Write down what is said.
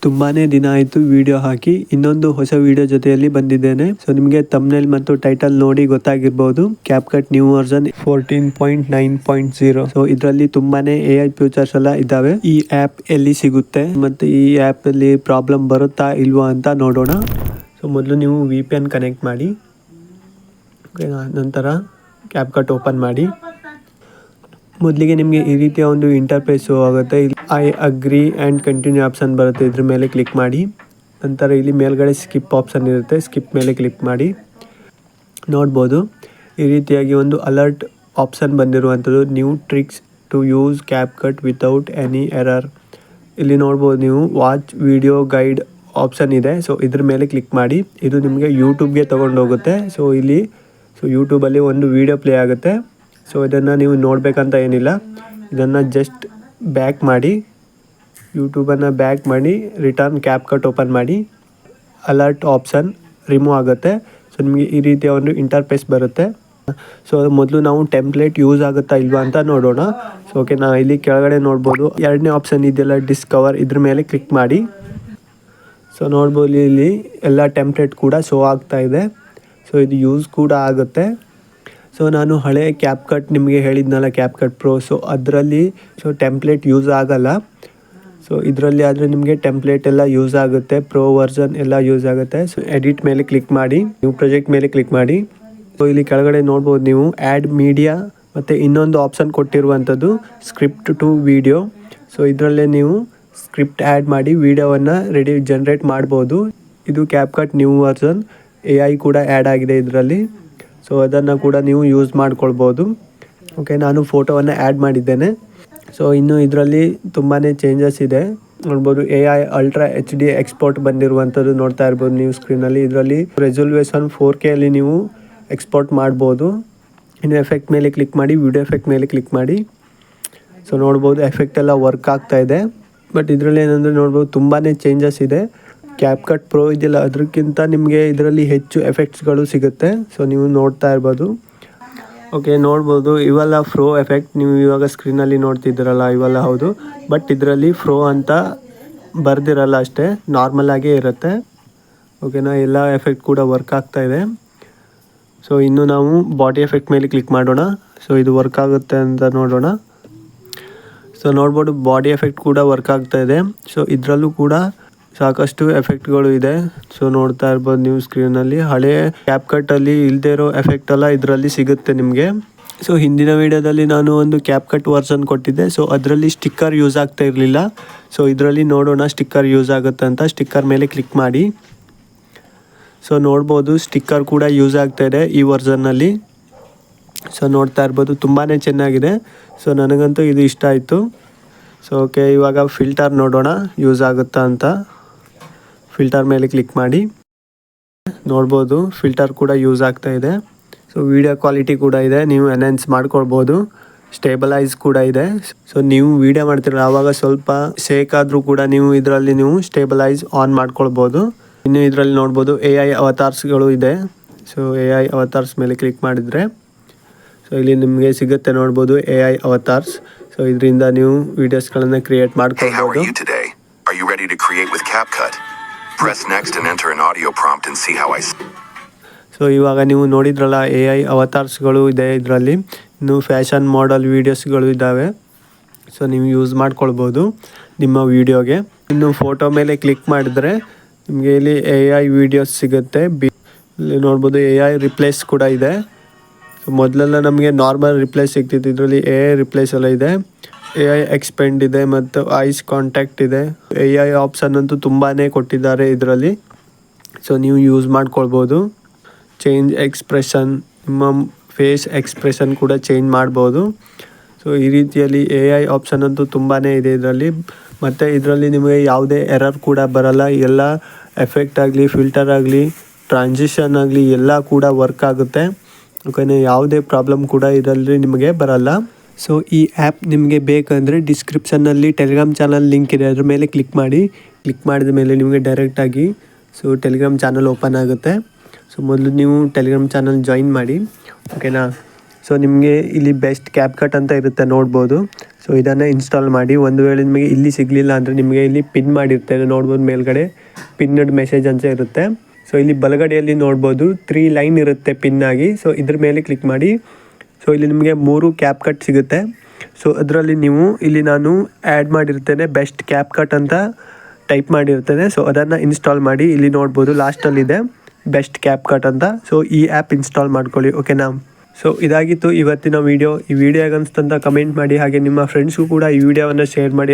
ತುಂಬಾನೇ ದಿನ ಆಯಿತು ವಿಡಿಯೋ ಹಾಕಿ ಇನ್ನೊಂದು ಹೊಸ ವಿಡಿಯೋ ಜೊತೆಯಲ್ಲಿ ಬಂದಿದ್ದೇನೆ. ಸೊ ನಿಮಗೆ ಥಂಬ್ನೇಲ್ ಮತ್ತು ಟೈಟಲ್ ನೋಡಿ ಗೊತ್ತಾಗಿರಬಹುದು. ಕ್ಯಾಪ್ಕಟ್ ನ್ಯೂ ವರ್ಷನ್ 14.9.0. ಸೊ ಇದರಲ್ಲಿ ತುಂಬಾನೇ AI ಫ್ಯೂಚರ್ಸ್ ಎಲ್ಲ ಇದ್ದಾವೆ. ಈ ಆಪ್ ಎಲ್ಲಿ ಸಿಗುತ್ತೆ ಮತ್ತೆ ಈ ಆಪ್ ಅಲ್ಲಿ ಪ್ರಾಬ್ಲಮ್ ಬರುತ್ತಾ ಇಲ್ವಾ ಅಂತ ನೋಡೋಣ. ಸೊ ಮೊದಲು ನೀವು VPN ಕನೆಕ್ಟ್ ಮಾಡಿ, ನಂತರ ಕ್ಯಾಪ್ಕಟ್ ಓಪನ್ ಮಾಡಿ. ಮೊದಲಿಗೆ ನಿಮಗೆ ಈ ರೀತಿಯ ಒಂದು ಇಂಟರ್ಫೇಸ್ ಆಗುತ್ತೆ. ಇಲ್ಲಿ I agree and continue option ಬರುತ್ತೆ, ಇದ್ರ ಮೇಲೆ ಕ್ಲಿಕ್ ಮಾಡಿ. ನಂತರ ಇಲ್ಲಿ ಮೇಲ್ಗಡೆ ಸ್ಕಿಪ್ ಆಪ್ಷನ್ ಇರುತ್ತೆ, ಸ್ಕಿಪ್ ಮೇಲೆ ಕ್ಲಿಕ್ ಮಾಡಿ. ನೋಡ್ಬೋದು ಈ ರೀತಿಯಾಗಿ ಒಂದು ಅಲರ್ಟ್ ಆಪ್ಷನ್ ಬಂದಿರುವಂಥದ್ದು, new tricks to use CapCut without any error. ಇಲ್ಲಿ ನೋಡ್ಬೋದು ನೀವು ವಾಚ್ ವಿಡಿಯೋ ಗೈಡ್ ಆಪ್ಷನ್ ಇದೆ. ಸೊ ಇದ್ರ ಮೇಲೆ ಕ್ಲಿಕ್ ಮಾಡಿ. ಇದು ನಿಮಗೆ ಯೂಟ್ಯೂಬ್ಗೆ ತೊಗೊಂಡೋಗುತ್ತೆ. ಸೊ ಯೂಟ್ಯೂಬಲ್ಲಿ ಒಂದು ವಿಡಿಯೋ ಪ್ಲೇ ಆಗುತ್ತೆ. ಸೊ ಇದನ್ನು ನೀವು ನೋಡಬೇಕಂತ ಏನಿಲ್ಲ, ಇದನ್ನು ಜಸ್ಟ್ ಬ್ಯಾಕ್ ಮಾಡಿ, ಯೂಟ್ಯೂಬನ್ನು ಬ್ಯಾಕ್ ಮಾಡಿ, ರಿಟರ್ನ್ ಕ್ಯಾಪ್ಕಟ್ ಓಪನ್ ಮಾಡಿ. ಅಲರ್ಟ್ ಆಪ್ಷನ್ ರಿಮೂವ್ ಆಗುತ್ತೆ. ಸೊ ನಿಮಗೆ ಈ ರೀತಿಯ ಒಂದು ಇಂಟರ್ಫೇಸ್ ಬರುತ್ತೆ. ಸೊ ಮೊದಲು ನಾವು ಟೆಂಪ್ಲೇಟ್ ಯೂಸ್ ಆಗುತ್ತಾ ಇಲ್ವಾ ಅಂತ ನೋಡೋಣ. ಸೊ ಓಕೆ, ನಾ ಇಲ್ಲಿ ಕೆಳಗಡೆ ನೋಡ್ಬೋದು ಎರಡನೇ ಆಪ್ಷನ್ ಇದೆಯಲ್ಲ ಡಿಸ್ಕವರ್, ಇದ್ರ ಮೇಲೆ ಕ್ಲಿಕ್ ಮಾಡಿ. ಸೊ ನೋಡ್ಬೋದು ಇಲ್ಲಿ ಎಲ್ಲ ಟೆಂಪ್ಲೇಟ್ ಕೂಡ ಶೋ ಆಗ್ತಾ ಇದೆ. ಸೊ ಇದು ಯೂಸ್ ಕೂಡ ಆಗುತ್ತೆ. ಸೊ ನಾನು ಹಳೆ ಕ್ಯಾಪ್ಕಟ್ ನಿಮಗೆ ಹೇಳಿದ್ನಲ್ಲ ಕ್ಯಾಪ್ಕಟ್ ಪ್ರೋ, ಸೊ ಅದರಲ್ಲಿ ಟೆಂಪ್ಲೇಟ್ ಯೂಸ್ ಆಗಲ್ಲ. ಸೊ ಇದರಲ್ಲಿ ಆದರೆ ನಿಮಗೆ ಟೆಂಪ್ಲೇಟ್ ಎಲ್ಲ ಯೂಸ್ ಆಗುತ್ತೆ, ಪ್ರೋ ವರ್ಷನ್ ಎಲ್ಲ ಯೂಸ್ ಆಗುತ್ತೆ. ಸೊ ಎಡಿಟ್ ಮೇಲೆ ಕ್ಲಿಕ್ ಮಾಡಿ, ನ್ಯೂ ಪ್ರಾಜೆಕ್ಟ್ ಮೇಲೆ ಕ್ಲಿಕ್ ಮಾಡಿ. ಸೊ ಇಲ್ಲಿ ಕೆಳಗಡೆ ನೋಡ್ಬೋದು ನೀವು ಆ್ಯಡ್ ಮೀಡಿಯಾ ಮತ್ತು ಇನ್ನೊಂದು ಆಪ್ಷನ್ ಕೊಟ್ಟಿರುವಂಥದ್ದು ಸ್ಕ್ರಿಪ್ಟ್ ಟು ವಿಡಿಯೋ. ಸೊ ಇದರಲ್ಲೇ ನೀವು ಸ್ಕ್ರಿಪ್ಟ್ ಆ್ಯಡ್ ಮಾಡಿ ವಿಡಿಯೋವನ್ನು ಜನರೇಟ್ ಮಾಡ್ಬೋದು. ಇದು ಕ್ಯಾಪ್ಕಟ್ ನ್ಯೂ ವರ್ಷನ್ AI ಕೂಡ ಆ್ಯಡ್ ಆಗಿದೆ ಇದರಲ್ಲಿ. ಸೊ ಅದನ್ನು ಕೂಡ ನೀವು ಯೂಸ್ ಮಾಡ್ಕೊಳ್ಬೋದು. ಓಕೆ, ನಾನು ಫೋಟೋವನ್ನು ಆ್ಯಡ್ ಮಾಡಿದ್ದೇನೆ. ಸೊ ಇನ್ನು ಇದರಲ್ಲಿ ತುಂಬಾ ಚೇಂಜಸ್ ಇದೆ. ನೋಡ್ಬೋದು AI ಅಲ್ಟ್ರಾ HD ಎಕ್ಸ್ಪೋರ್ಟ್ ಬಂದಿರುವಂಥದ್ದು ನೋಡ್ತಾ ಇರ್ಬೋದು ನೀವು ಸ್ಕ್ರೀನಲ್ಲಿ. ಇದರಲ್ಲಿ ರೆಸೊಲ್ಯೂಷನ್ 4K ಅಲ್ಲಿ ನೀವು ಎಕ್ಸ್ಪೋರ್ಟ್ ಮಾಡ್ಬೋದು. ಇನ್ನು ಎಫೆಕ್ಟ್ ಮೇಲೆ ಕ್ಲಿಕ್ ಮಾಡಿ, ವಿಡಿಯೋ ಎಫೆಕ್ಟ್ ಮೇಲೆ ಕ್ಲಿಕ್ ಮಾಡಿ. ಸೊ ನೋಡ್ಬೋದು ಎಫೆಕ್ಟ್ ಎಲ್ಲ ವರ್ಕ್ ಆಗ್ತಾ ಇದೆ. ಬಟ್ ಇದರಲ್ಲಿ ಏನಂದರೆ ನೋಡ್ಬೋದು ತುಂಬಾ ಚೇಂಜಸ್ ಇದೆ. ಕ್ಯಾಪ್ಕಟ್ ಪ್ರೋ ಇದೆಯಲ್ಲ ಅದಕ್ಕಿಂತ ನಿಮಗೆ ಇದರಲ್ಲಿ ಹೆಚ್ಚು ಎಫೆಕ್ಟ್ಸ್ಗಳು ಸಿಗುತ್ತೆ. ಸೊ ನೀವು ನೋಡ್ತಾ ಇರ್ಬೋದು. ಓಕೆ, ನೋಡ್ಬೋದು ಇವೆಲ್ಲ ಫ್ರೋ ಎಫೆಕ್ಟ್ ನೀವು ಇವಾಗ ಸ್ಕ್ರೀನಲ್ಲಿ ನೋಡ್ತಿದ್ದೀರಲ್ಲ, ಇವೆಲ್ಲ ಹೌದು. ಬಟ್ ಇದರಲ್ಲಿ ಫ್ರೋ ಅಂತ ಬರ್ದಿರಲ್ಲ, ಅಷ್ಟೇ ನಾರ್ಮಲ್ ಆಗೇ ಇರುತ್ತೆ. ಓಕೆನಾ, ಎಲ್ಲ ಎಫೆಕ್ಟ್ ಕೂಡ ವರ್ಕ್ ಆಗ್ತಾ ಇದೆ. ಸೊ ಇನ್ನು ನಾವು ಬಾಡಿ ಎಫೆಕ್ಟ್ ಮೇಲೆ ಕ್ಲಿಕ್ ಮಾಡೋಣ. ಸೊ ಇದು ವರ್ಕ್ ಆಗುತ್ತೆ ಅಂತ ನೋಡೋಣ. ಸೊ ನೋಡ್ಬೋದು ಬಾಡಿ ಎಫೆಕ್ಟ್ ಕೂಡ ವರ್ಕ್ ಆಗ್ತಾ ಇದೆ. ಸೊ ಇದರಲ್ಲೂ ಕೂಡ ಸಾಕಷ್ಟು ಎಫೆಕ್ಟ್ಗಳು ಇದೆ. ಸೊ ನೋಡ್ತಾ ಇರ್ಬೋದು ನೀವು ಸ್ಕ್ರೀನಲ್ಲಿ. ಹಳೆ ಕ್ಯಾಪ್ಕಟ್ಟಲ್ಲಿ ಇಲ್ಲದೆ ಇರೋ ಎಫೆಕ್ಟ್ ಎಲ್ಲ ಇದರಲ್ಲಿ ಸಿಗುತ್ತೆ ನಿಮಗೆ. ಸೊ ಹಿಂದಿನ ವಿಡಿಯೋದಲ್ಲಿ ನಾನು ಒಂದು ಕ್ಯಾಪ್ಕಟ್ ವರ್ಷನ್ ಕೊಟ್ಟಿದ್ದೆ. ಸೊ ಅದರಲ್ಲಿ ಸ್ಟಿಕ್ಕರ್ ಯೂಸ್ ಆಗ್ತಾ ಇರಲಿಲ್ಲ. ಸೊ ಇದರಲ್ಲಿ ನೋಡೋಣ ಸ್ಟಿಕ್ಕರ್ ಯೂಸ್ ಆಗುತ್ತೆ ಅಂತ. ಸ್ಟಿಕ್ಕರ್ ಮೇಲೆ ಕ್ಲಿಕ್ ಮಾಡಿ. ಸೊ ನೋಡ್ಬೋದು ಸ್ಟಿಕ್ಕರ್ ಕೂಡ ಯೂಸ್ ಆಗ್ತಾ ಇದೆ ಈ ವರ್ಷನ್ನಲ್ಲಿ. ಸೊ ನೋಡ್ತಾ ಇರ್ಬೋದು ತುಂಬಾ ಚೆನ್ನಾಗಿದೆ. ಸೊ ನನಗಂತೂ ಇದು ಇಷ್ಟ ಆಯಿತು. ಸೊ ಓಕೆ, ಇವಾಗ ಫಿಲ್ಟರ್ ನೋಡೋಣ ಯೂಸ್ ಆಗುತ್ತಾ ಅಂತ. ಫಿಲ್ಟರ್ ಮೇಲೆ ಕ್ಲಿಕ್ ಮಾಡಿ. ನೋಡ್ಬೋದು ಫಿಲ್ಟರ್ ಕೂಡ ಯೂಸ್ ಆಗ್ತಾ ಇದೆ. ಸೊ ವಿಡಿಯೋ ಕ್ವಾಲಿಟಿ ಕೂಡ ಇದೆ, ನೀವು ಎನ್ಹಾನ್ಸ್ ಮಾಡ್ಕೊಳ್ಬೋದು. ಸ್ಟೇಬಲೈಸ್ ಕೂಡ ಇದೆ. ಸೊ ನೀವು ವಿಡಿಯೋ ಮಾಡ್ತೀರಲ್ಲ ಆವಾಗ ಸ್ವಲ್ಪ ಶೇಕ್ ಆದರೂ ಕೂಡ ನೀವು ಇದರಲ್ಲಿ ನೀವು ಸ್ಟೇಬಲೈಸ್ ಆನ್ ಮಾಡ್ಕೊಳ್ಬೋದು. ಇನ್ನು ಇದರಲ್ಲಿ ನೋಡ್ಬೋದು AI ಅವತಾರ್ಸ್ಗಳು ಇದೆ. ಸೊ AI ಅವತಾರ್ಸ್ ಮೇಲೆ ಕ್ಲಿಕ್ ಮಾಡಿದರೆ ಸೊ ಇಲ್ಲಿ ನಿಮಗೆ ಸಿಗುತ್ತೆ ನೋಡ್ಬೋದು AI ಅವತಾರ್ಸ್. ಸೊ ಇದರಿಂದ ನೀವು ವಿಡಿಯೋಸ್ಗಳನ್ನು ಕ್ರಿಯೇಟ್ ಮಾಡ್ಕೊಳ್ಬೋದು. Are you ready to create with CapCut? Press next and enter an audio prompt and see how I so ಇವಾಗ ನೀವು ನೋಡಿದ್ರಲ್ಲ AI ಅವತಾರ್ಸ್ಗಳು ಇದೆ ಇದರಲ್ಲಿ. ಇನ್ನು ಫ್ಯಾಷನ್ ಮಾಡೆಲ್ ವೀಡಿಯೋಸ್ಗಳು ಇದ್ದಾವೆ. ಸೊ ನೀವು ಯೂಸ್ ಮಾಡ್ಕೊಳ್ಬೋದು ನಿಮ್ಮ ವೀಡಿಯೋಗೆ. ಇನ್ನು ಫೋಟೋ ಮೇಲೆ ಕ್ಲಿಕ್ ಮಾಡಿದರೆ ನಿಮಗೆ ಇಲ್ಲಿ AI ವೀಡಿಯೋಸ್ ಸಿಗುತ್ತೆ. ಇಲ್ಲಿ ನೋಡ್ಬೋದು AI ರಿಪ್ಲೇಸ್ ಕೂಡ ಇದೆ. ಸೊ ಮೊದಲೆಲ್ಲ ನಮಗೆ ನಾರ್ಮಲ್ ರಿಪ್ಲೇಸ್ ಸಿಗ್ತಿತ್ತು, ಇದರಲ್ಲಿ AI ರಿಪ್ಲೇಸ್ ಎಲ್ಲ ಇದೆ. AI ಎಕ್ಸ್ಪೆಂಡ್ ಇದೆ ಮತ್ತು ಐಸ್ ಕಾಂಟ್ಯಾಕ್ಟ್ ಇದೆ. AI ಆಪ್ಷನ್ ಅಂತೂ ತುಂಬಾ ಕೊಟ್ಟಿದ್ದಾರೆ ಇದರಲ್ಲಿ. ಸೊ ನೀವು ಯೂಸ್ ಮಾಡ್ಕೊಳ್ಬೋದು. ಚೇಂಜ್ ಎಕ್ಸ್ಪ್ರೆಷನ್, ನಿಮ್ಮ ಫೇಸ್ ಎಕ್ಸ್ಪ್ರೆಷನ್ ಕೂಡ ಚೇಂಜ್ ಮಾಡ್ಬೋದು. ಸೊ ಈ ರೀತಿಯಲ್ಲಿ AI ಆಪ್ಷನ್ ಅಂತೂ ತುಂಬಾ ಇದೆ ಇದರಲ್ಲಿ. ಮತ್ತು ಇದರಲ್ಲಿ ನಿಮಗೆ ಯಾವುದೇ ಎರರ್ ಕೂಡ ಬರಲ್ಲ. ಎಲ್ಲ ಎಫೆಕ್ಟ್ ಆಗಲಿ, ಫಿಲ್ಟರ್ ಆಗಲಿ, ಟ್ರಾನ್ಸಿಷನ್ ಆಗಲಿ ಎಲ್ಲ ಕೂಡ ವರ್ಕ್ ಆಗುತ್ತೆ. ಓಕೆನಾ, ಯಾವುದೇ ಪ್ರಾಬ್ಲಮ್ ಕೂಡ ಇದರಲ್ಲಿ ನಿಮಗೆ ಬರಲ್ಲ. ಸೊ ಈ ಆ್ಯಪ್ ನಿಮಗೆ ಬೇಕಂದರೆ ಡಿಸ್ಕ್ರಿಪ್ಷನ್ನಲ್ಲಿ ಟೆಲಿಗ್ರಾಮ್ ಚಾನಲ್ ಲಿಂಕ್ ಇದೆ, ಅದ್ರ ಮೇಲೆ ಕ್ಲಿಕ್ ಮಾಡಿ. ಕ್ಲಿಕ್ ಮಾಡಿದ ಮೇಲೆ ನಿಮಗೆ ಡೈರೆಕ್ಟಾಗಿ ಟೆಲಿಗ್ರಾಮ್ ಚಾನಲ್ ಓಪನ್ ಆಗುತ್ತೆ. ಸೊ ಮೊದಲು ನೀವು ಟೆಲಿಗ್ರಾಮ್ ಚಾನಲ್ ಜಾಯಿನ್ ಮಾಡಿ. ಓಕೆನಾ, ಸೊ ನಿಮಗೆ ಇಲ್ಲಿ ಬೆಸ್ಟ್ ಕ್ಯಾಪ್ ಕಟ್ ಅಂತ ಇರುತ್ತೆ ನೋಡ್ಬೋದು. ಸೊ ಇದನ್ನು ಇನ್ಸ್ಟಾಲ್ ಮಾಡಿ. ಒಂದು ವೇಳೆ ನಿಮಗೆ ಇಲ್ಲಿ ಸಿಗಲಿಲ್ಲ ಅಂದರೆ ನಿಮಗೆ ಇಲ್ಲಿ ಪಿನ್ ಮಾಡಿರ್ತೇನೆ ನೋಡ್ಬೋದು, ಮೇಲ್ಗಡೆ ಪಿನ್ನಡ್ ಮೆಸೇಜ್ ಅಂತ ಇರುತ್ತೆ. ಸೊ ಇಲ್ಲಿ ಬಲಗಡೆಯಲ್ಲಿ ನೋಡ್ಬೋದು 3 ಲೈನ್ ಇರುತ್ತೆ ಪಿನ್ ಆಗಿ. ಸೊ ಇದ್ರ ಮೇಲೆ ಕ್ಲಿಕ್ ಮಾಡಿ. ಸೊ ಇಲ್ಲಿ ನಿಮಗೆ 3 ಕ್ಯಾಪ್ ಕಟ್ ಸಿಗುತ್ತೆ. ಸೊ ಅದರಲ್ಲಿ ನೀವು ಇಲ್ಲಿ ನಾನು ಆ್ಯಡ್ ಮಾಡಿರ್ತೇನೆ ಬೆಸ್ಟ್ ಕ್ಯಾಪ್ ಕಟ್ ಅಂತ ಟೈಪ್ ಮಾಡಿರ್ತೇನೆ. ಸೊ ಅದನ್ನು ಇನ್ಸ್ಟಾಲ್ ಮಾಡಿ. ಇಲ್ಲಿ ನೋಡ್ಬೋದು ಲಾಸ್ಟಲ್ಲಿದೆ ಬೆಸ್ಟ್ ಕ್ಯಾಪ್ ಕಟ್ ಅಂತ. ಸೊ ಈ ಆ್ಯಪ್ ಇನ್ಸ್ಟಾಲ್ ಮಾಡ್ಕೊಳ್ಳಿ, ಓಕೆನಾ. ಸೊ ಇದಾಗಿತ್ತು ಇವತ್ತಿನ ವೀಡಿಯೋ. ಈ ವಿಡಿಯೋ ಹೇಗೆ ಅನಿಸ್ತಂತ ಕಮೆಂಟ್ ಮಾಡಿ. ಹಾಗೆ ನಿಮ್ಮ ಫ್ರೆಂಡ್ಸ್ಗೂ ಕೂಡ ಈ ವಿಡಿಯೋವನ್ನು ಶೇರ್ ಮಾಡಿ.